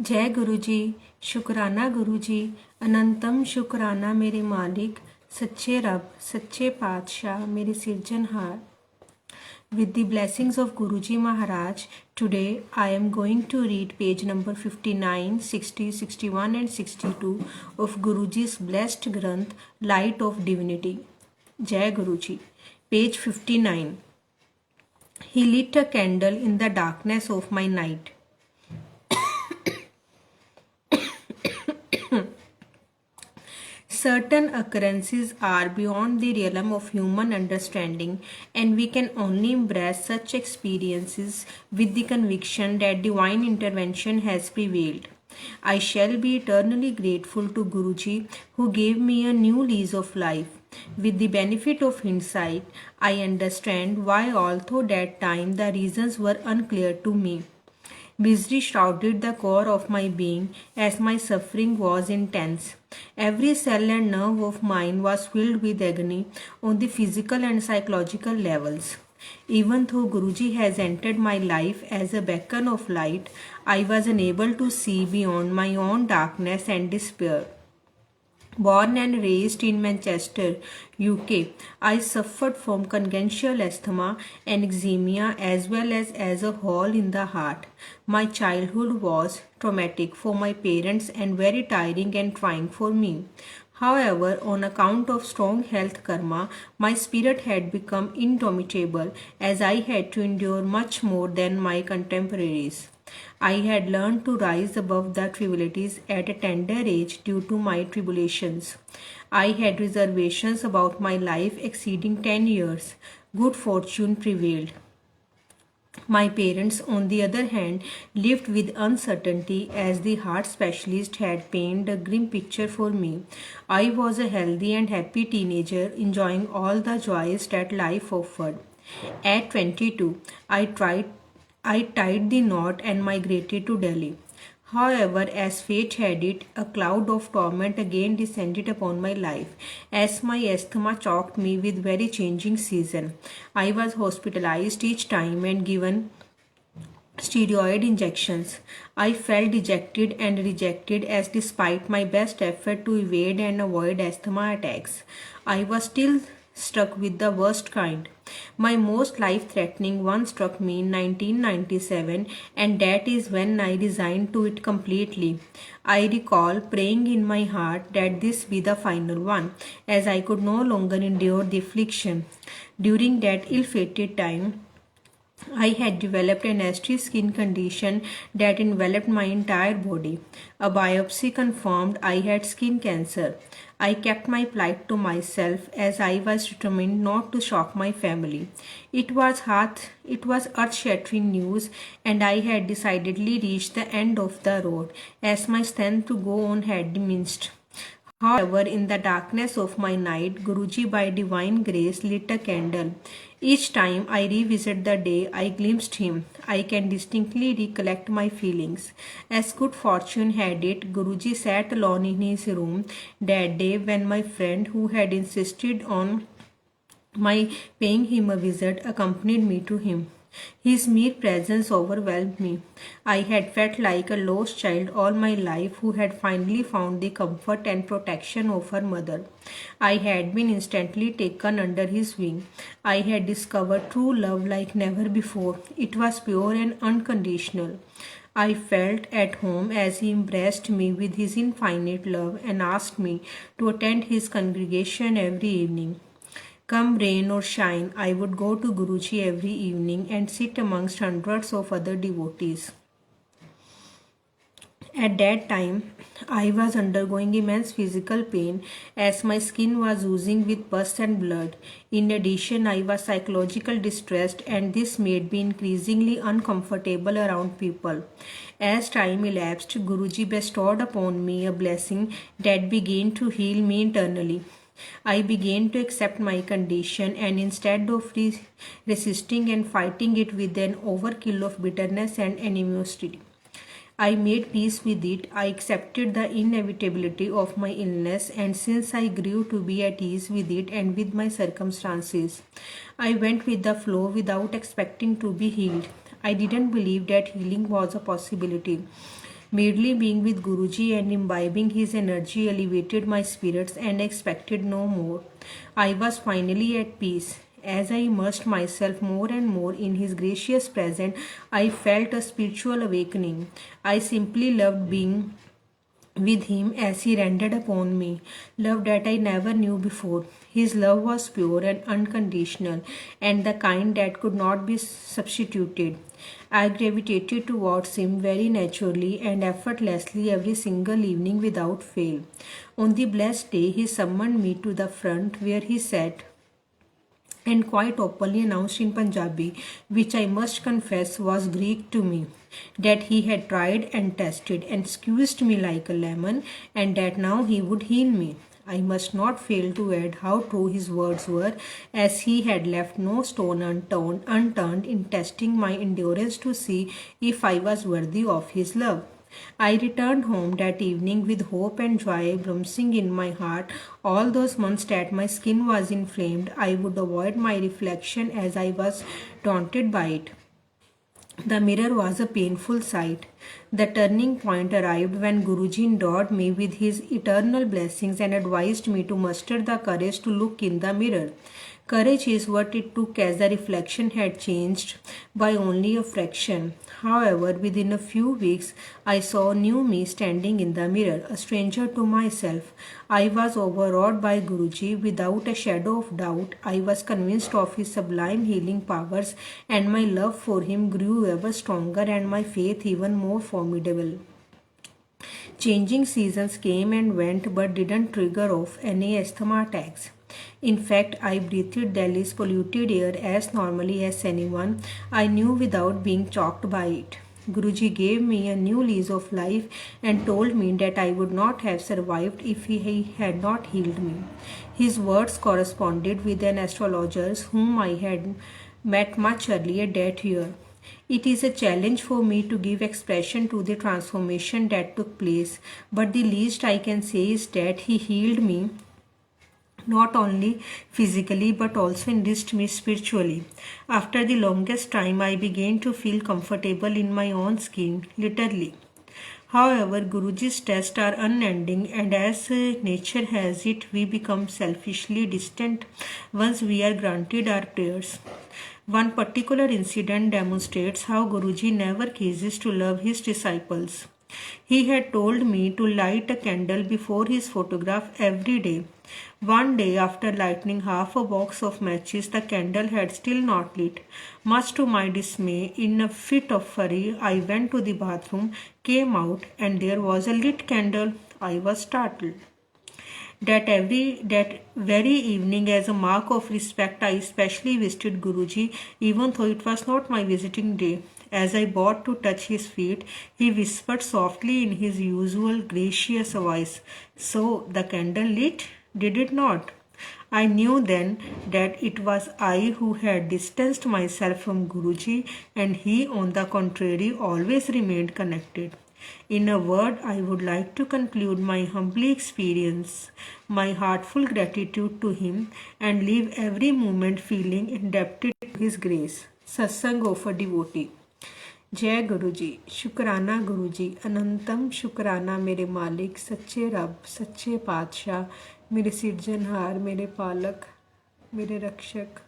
जय गुरु जी। शुक्राना गुरु जी। अनंतम शुक्राना मेरे मालिक, सच्चे रब, सच्चे पातशाह, मेरे सिरजनहार। With the blessings of Guruji Maharaj, today I am going to read page number 59, 60, 61 and 62 of Guruji's blessed Granth, Light of Divinity. Jai Guruji. Page 59. He lit a candle in the darkness of my night. Certain occurrences are beyond the realm of human understanding, and we can only embrace such experiences with the conviction that divine intervention has prevailed. I shall be eternally grateful to Guruji, who gave me a new lease of life. With the benefit of hindsight, I understand why, although that time the reasons were unclear to me. Misery shrouded the core of my being as my suffering was intense. Every cell and nerve of mine was filled with agony on the physical and psychological levels. Even though Guruji has entered my life as a beacon of light, I was unable to see beyond my own darkness and despair. Born and raised in Manchester, UK, I suffered from congenital asthma and eczema as well as a hole in the heart. My childhood was traumatic for my parents and very tiring and trying for me. However, on account of strong health karma, my spirit had become indomitable as I had to endure much more than my contemporaries. I had learned to rise above the trivialities at a tender age due to my tribulations. I had reservations about my life exceeding 10 years. Good fortune prevailed. My parents, on the other hand, lived with uncertainty as the heart specialist had painted a grim picture for me. I was a healthy and happy teenager, enjoying all the joys that life offered. At 22, I tied the knot and migrated to Delhi. However, as fate had it, a cloud of torment again descended upon my life, as my asthma choked me with very changing season. I was hospitalized each time and given steroid injections. I felt dejected and rejected as despite my best effort to evade and avoid asthma attacks, I was still struck with the worst kind. My most life threatening one struck me in 1997, and that is when I resigned to it completely. I recall praying in my heart that this be the final one, as I could no longer endure the affliction. During that ill fated time, I had developed an nasty skin condition that enveloped my entire body. A biopsy confirmed I had skin cancer. I kept my plight to myself as I was determined not to shock my family. It was earth-shattering news, and I had decidedly reached the end of the road as my strength to go on had diminished. However, in the darkness of my night, Guruji by divine grace lit a candle. Each time I revisit the day I glimpsed him, I can distinctly recollect my feelings. As good fortune had it, Guruji sat alone in his room that day when my friend, who had insisted on my paying him a visit, accompanied me to him. His mere presence overwhelmed me. I had felt like a lost child all my life who had finally found the comfort and protection of her mother. I had been instantly taken under his wing. I had discovered true love like never before. It was pure and unconditional. I felt at home as he embraced me with his infinite love and asked me to attend his congregation every evening. Come rain or shine, I would go to Guruji every evening and sit amongst hundreds of other devotees. At that time, I was undergoing immense physical pain as my skin was oozing with pus and blood. In addition, I was psychologically distressed, and this made me increasingly uncomfortable around people. As time elapsed, Guruji bestowed upon me a blessing that began to heal me internally. I began to accept my condition, and instead of resisting and fighting it with an overkill of bitterness and animosity, I made peace with it. I accepted the inevitability of my illness, and since I grew to be at ease with it and with my circumstances, I went with the flow without expecting to be healed. I didn't believe that healing was a possibility. Merely being with Guruji and imbibing his energy elevated my spirits and I expected no more. I was finally at peace. As I immersed myself more and more in his gracious presence, I felt a spiritual awakening. I simply loved being with him as he rendered upon me, love that I never knew before. His love was pure and unconditional, and the kind that could not be substituted. I gravitated towards him very naturally and effortlessly every single evening without fail. On the blessed day, he summoned me to the front where he sat and quite openly announced in Punjabi, which I must confess was Greek to me, that he had tried and tested and squeezed me like a lemon, and that now he would heal me. I must not fail to add how true his words were, as he had left no stone unturned in testing my endurance to see if I was worthy of his love. I returned home that evening with hope and joy blossoming in my heart. All those months that my skin was inflamed, I would avoid my reflection as I was daunted by it. The mirror was a painful sight. The turning point arrived when Guruji endowed me with his eternal blessings and advised me to muster the courage to look in the mirror. Courage is what it took as the reflection had changed by only a fraction. However, within a few weeks, I saw new me standing in the mirror, a stranger to myself. I was overawed by Guruji without a shadow of doubt. I was convinced of his sublime healing powers, and my love for him grew ever stronger and my faith even more formidable. Changing seasons came and went but didn't trigger off any asthma attacks. In fact, I breathed Delhi's polluted air as normally as anyone I knew without being choked by it. Guruji gave me a new lease of life and told me that I would not have survived if he had not healed me. His words corresponded with an astrologer whom I had met much earlier that year. It is a challenge for me to give expression to the transformation that took place, but the least I can say is that he healed me not only physically but also enriched me spiritually. After the longest time, I began to feel comfortable in my own skin, literally. However, Guruji's tests are unending, and as nature has it, we become selfishly distant once we are granted our prayers. One particular incident demonstrates how Guruji never ceases to love his disciples. He had told me to light a candle before his photograph every day. One day, after lighting half a box of matches, the candle had still not lit. Much to my dismay, in a fit of fury, I went to the bathroom, came out, and there was a lit candle. I was startled. That very evening, as a mark of respect, I especially visited Guruji, even though it was not my visiting day. As I bowed to touch his feet, he whispered softly in his usual gracious voice, "So the candle lit? Did it not?" I knew then that it was I who had distanced myself from Guruji, and he, on the contrary, always remained connected. In a word, I would like to conclude my humble experience, my heartful gratitude to him, and live every moment feeling indebted to his grace. Satsang of a devotee. जय गुरु जी, शुक्राना गुरु जी, अनंतम शुक्राना मेरे मालिक, सच्चे रब, सच्चे पातशाह, मेरे सिरजनहार, मेरे पालक, मेरे रक्षक।